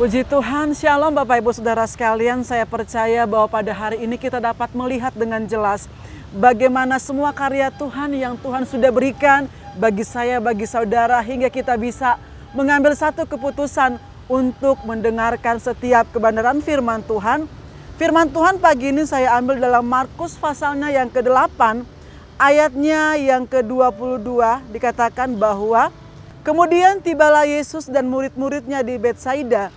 Puji Tuhan, Shalom Bapak Ibu Saudara sekalian. Saya percaya bahwa pada hari ini kita dapat melihat dengan jelas bagaimana semua karya Tuhan yang Tuhan sudah berikan bagi saya, bagi saudara, hingga kita bisa mengambil satu keputusan untuk mendengarkan setiap kebenaran firman Tuhan. Firman Tuhan pagi ini saya ambil dalam Markus pasalnya yang ke-8, ayatnya yang ke-22, dikatakan bahwa kemudian tibalah Yesus dan murid-muridnya di Betsaida.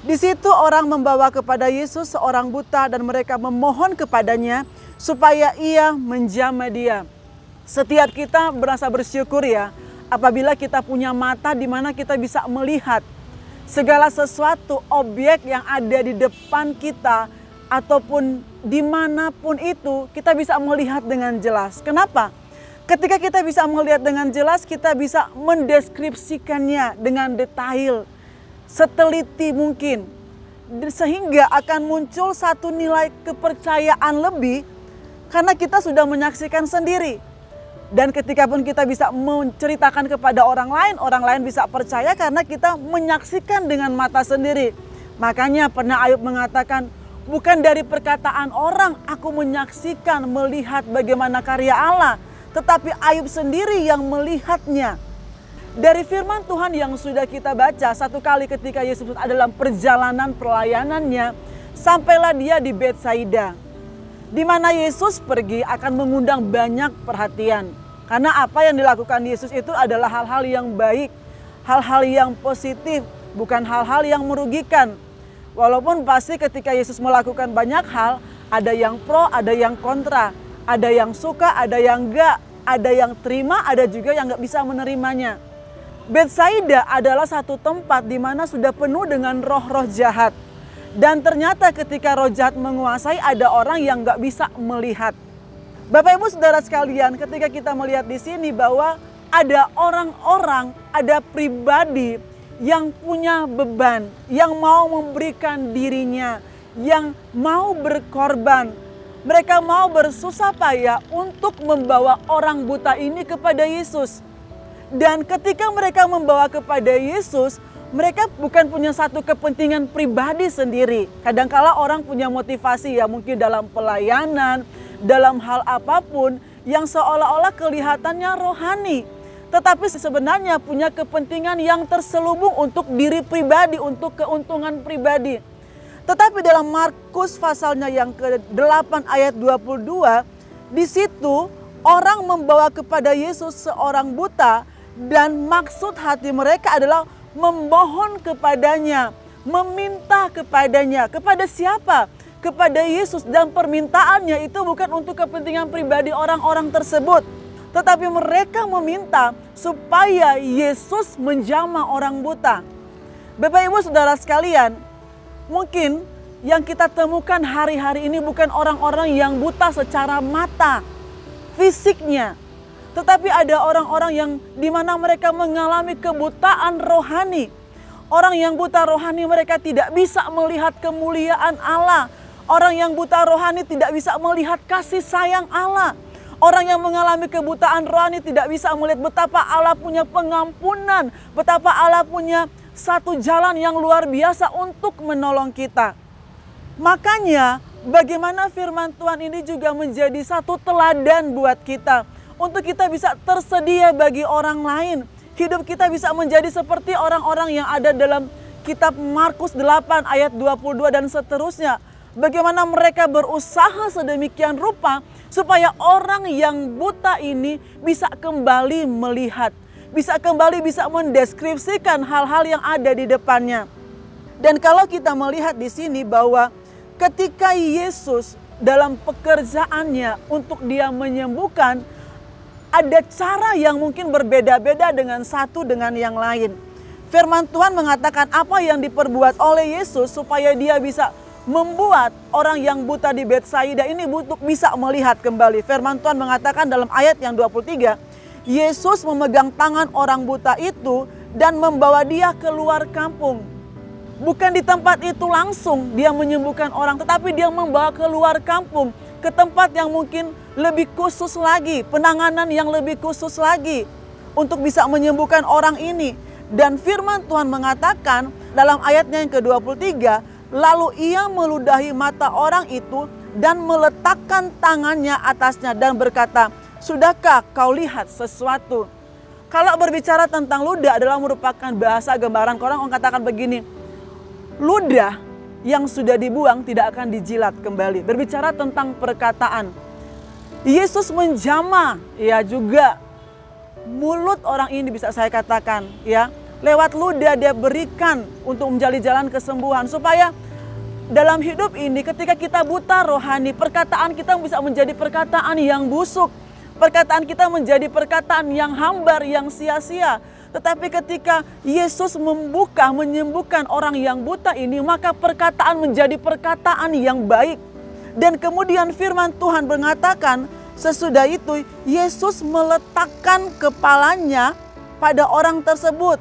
Di situ orang membawa kepada Yesus seorang buta dan mereka memohon kepadanya supaya ia menjamah dia. Setiap kita berasa bersyukur ya apabila kita punya mata di mana kita bisa melihat segala sesuatu objek yang ada di depan kita ataupun dimanapun itu kita bisa melihat dengan jelas. Kenapa? Ketika kita bisa melihat dengan jelas, kita bisa mendeskripsikannya dengan detail, seteliti mungkin. Sehingga akan muncul satu nilai kepercayaan lebih karena kita sudah menyaksikan sendiri. Dan ketika pun kita bisa menceritakan kepada orang lain bisa percaya karena kita menyaksikan dengan mata sendiri. Makanya pernah Ayub mengatakan, bukan dari perkataan orang aku menyaksikan, melihat bagaimana karya Allah, tetapi Ayub sendiri yang melihatnya. Dari firman Tuhan yang sudah kita baca, satu kali ketika Yesus ada dalam perjalanan pelayanannya, sampailah dia di Betsaida. Di mana Yesus pergi akan mengundang banyak perhatian. Karena apa yang dilakukan Yesus itu adalah hal-hal yang baik, hal-hal yang positif, bukan hal-hal yang merugikan. Walaupun pasti ketika Yesus melakukan banyak hal, ada yang pro, ada yang kontra. Ada yang suka, ada yang enggak, ada yang terima, ada juga yang enggak bisa menerimanya. Betsaida adalah satu tempat di mana sudah penuh dengan roh-roh jahat. Dan ternyata ketika roh jahat menguasai, ada orang yang enggak bisa melihat. Bapak Ibu Saudara sekalian, ketika kita melihat di sini bahwa ada orang-orang, ada pribadi yang punya beban, yang mau memberikan dirinya, yang mau berkorban. Mereka mau bersusah payah untuk membawa orang buta ini kepada Yesus. Dan ketika mereka membawa kepada Yesus, mereka bukan punya satu kepentingan pribadi sendiri. Kadangkala orang punya motivasi ya mungkin dalam pelayanan, dalam hal apapun yang seolah-olah kelihatannya rohani. Tetapi sebenarnya punya kepentingan yang terselubung untuk diri pribadi, untuk keuntungan pribadi. Tetapi dalam Markus pasalnya yang ke-8 ayat 22, di situ orang membawa kepada Yesus seorang buta dan maksud hati mereka adalah memohon kepadanya, meminta kepadanya. Kepada siapa? Kepada Yesus, dan permintaannya itu bukan untuk kepentingan pribadi orang-orang tersebut. Tetapi mereka meminta supaya Yesus menjamah orang buta. Bapak Ibu Saudara sekalian, mungkin yang kita temukan hari-hari ini bukan orang-orang yang buta secara mata, fisiknya. Tetapi ada orang-orang yang dimana mereka mengalami kebutaan rohani. Orang yang buta rohani mereka tidak bisa melihat kemuliaan Allah. Orang yang buta rohani tidak bisa melihat kasih sayang Allah. Orang yang mengalami kebutaan rohani tidak bisa melihat betapa Allah punya pengampunan, betapa Allah punya satu jalan yang luar biasa untuk menolong kita. Makanya bagaimana firman Tuhan ini juga menjadi satu teladan buat kita. Untuk kita bisa tersedia bagi orang lain. Hidup kita bisa menjadi seperti orang-orang yang ada dalam kitab Markus 8 ayat 22 dan seterusnya. Bagaimana mereka berusaha sedemikian rupa supaya orang yang buta ini bisa kembali melihat. Bisa kembali bisa mendeskripsikan hal-hal yang ada di depannya. Dan kalau kita melihat di sini bahwa ketika Yesus dalam pekerjaannya untuk dia menyembuhkan, ada cara yang mungkin berbeda-beda dengan satu dengan yang lain. Firman Tuhan mengatakan apa yang diperbuat oleh Yesus supaya dia bisa membuat orang yang buta di Betsaida ini bisa melihat kembali. Firman Tuhan mengatakan dalam ayat yang 23, Yesus memegang tangan orang buta itu dan membawa dia keluar kampung. Bukan di tempat itu langsung dia menyembuhkan orang, tetapi dia membawa keluar kampung ke tempat yang mungkin lebih khusus lagi, penanganan yang lebih khusus lagi untuk bisa menyembuhkan orang ini. Dan firman Tuhan mengatakan dalam ayatnya yang ke-23, lalu ia meludahi mata orang itu dan meletakkan tangannya atasnya dan berkata, sudahkah kau lihat sesuatu? Kalau berbicara tentang ludah adalah merupakan bahasa gambaran. Orang katakan begini, ludah yang sudah dibuang tidak akan dijilat kembali. Berbicara tentang perkataan. Yesus menjamah ya juga mulut orang ini, bisa saya katakan ya. Lewat ludah dia berikan untuk menjadi jalan kesembuhan. Supaya dalam hidup ini ketika kita buta rohani, perkataan kita bisa menjadi perkataan yang busuk. Perkataan kita menjadi perkataan yang hambar, yang sia-sia. Tetapi ketika Yesus menyembuhkan orang yang buta ini, maka perkataan menjadi perkataan yang baik. Dan kemudian firman Tuhan mengatakan, sesudah itu Yesus meletakkan kepalanya pada orang tersebut.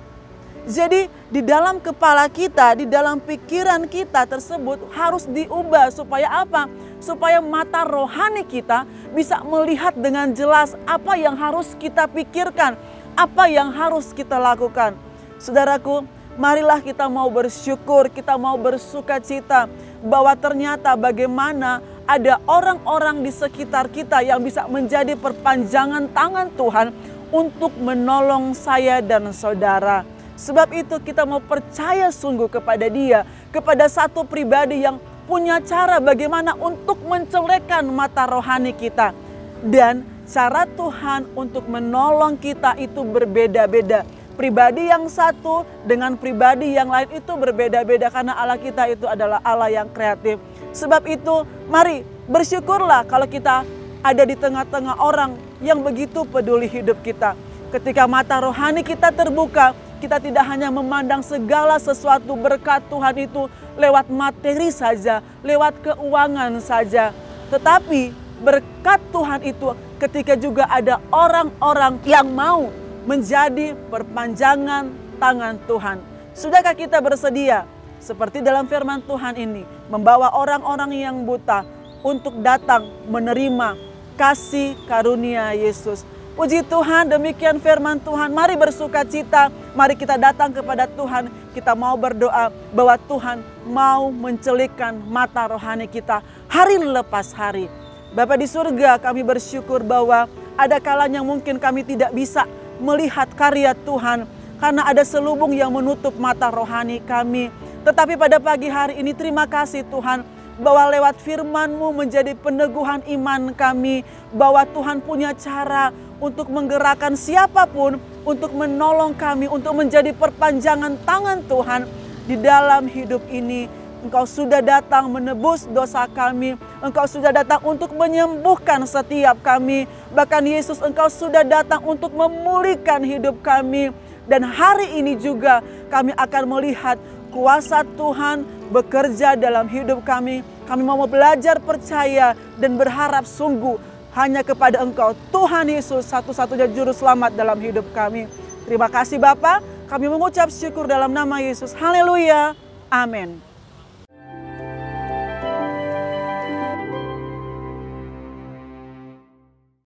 Jadi di dalam kepala kita, di dalam pikiran kita tersebut harus diubah. Supaya apa? Supaya mata rohani kita bisa melihat dengan jelas apa yang harus kita pikirkan, apa yang harus kita lakukan. Saudaraku, marilah kita mau bersyukur, kita mau bersuka cita bahwa ternyata bagaimana ada orang-orang di sekitar kita yang bisa menjadi perpanjangan tangan Tuhan untuk menolong saya dan saudara. Sebab itu kita mau percaya sungguh kepada Dia, kepada satu pribadi yang punya cara bagaimana untuk mencelekkan mata rohani kita. Dan cara Tuhan untuk menolong kita itu berbeda-beda. Pribadi yang satu dengan pribadi yang lain itu berbeda-beda, karena Allah kita itu adalah Allah yang kreatif. Sebab itu mari bersyukurlah kalau kita ada di tengah-tengah orang yang begitu peduli hidup kita. Ketika mata rohani kita terbuka, kita tidak hanya memandang segala sesuatu berkat Tuhan itu lewat materi saja, lewat keuangan saja. Tetapi berkat Tuhan itu ketika juga ada orang-orang yang mau menjadi perpanjangan tangan Tuhan. Sudahkah kita bersedia seperti dalam firman Tuhan ini, membawa orang-orang yang buta untuk datang menerima kasih karunia Yesus? Puji Tuhan, demikian firman Tuhan. Mari bersuka cita, mari kita datang kepada Tuhan. Kita mau berdoa bahwa Tuhan mau mencelikkan mata rohani kita hari lepas hari. Bapa di surga, kami bersyukur bahwa ada kalanya mungkin kami tidak bisa melihat karya Tuhan karena ada selubung yang menutup mata rohani kami. Tetapi pada pagi hari ini terima kasih Tuhan, bahwa lewat firman-Mu menjadi peneguhan iman kami, bahwa Tuhan punya cara untuk menggerakkan siapapun untuk menolong kami, untuk menjadi perpanjangan tangan Tuhan di dalam hidup ini. Engkau sudah datang menebus dosa kami, Engkau sudah datang untuk menyembuhkan setiap kami. Bahkan Yesus, Engkau sudah datang untuk memulihkan hidup kami. Dan hari ini juga kami akan melihat kuasa Tuhan bekerja dalam hidup kami. Kami mau belajar percaya dan berharap sungguh hanya kepada Engkau, Tuhan Yesus, satu-satunya juru selamat dalam hidup kami. Terima kasih Bapa, kami mengucap syukur dalam nama Yesus. Haleluya, amin.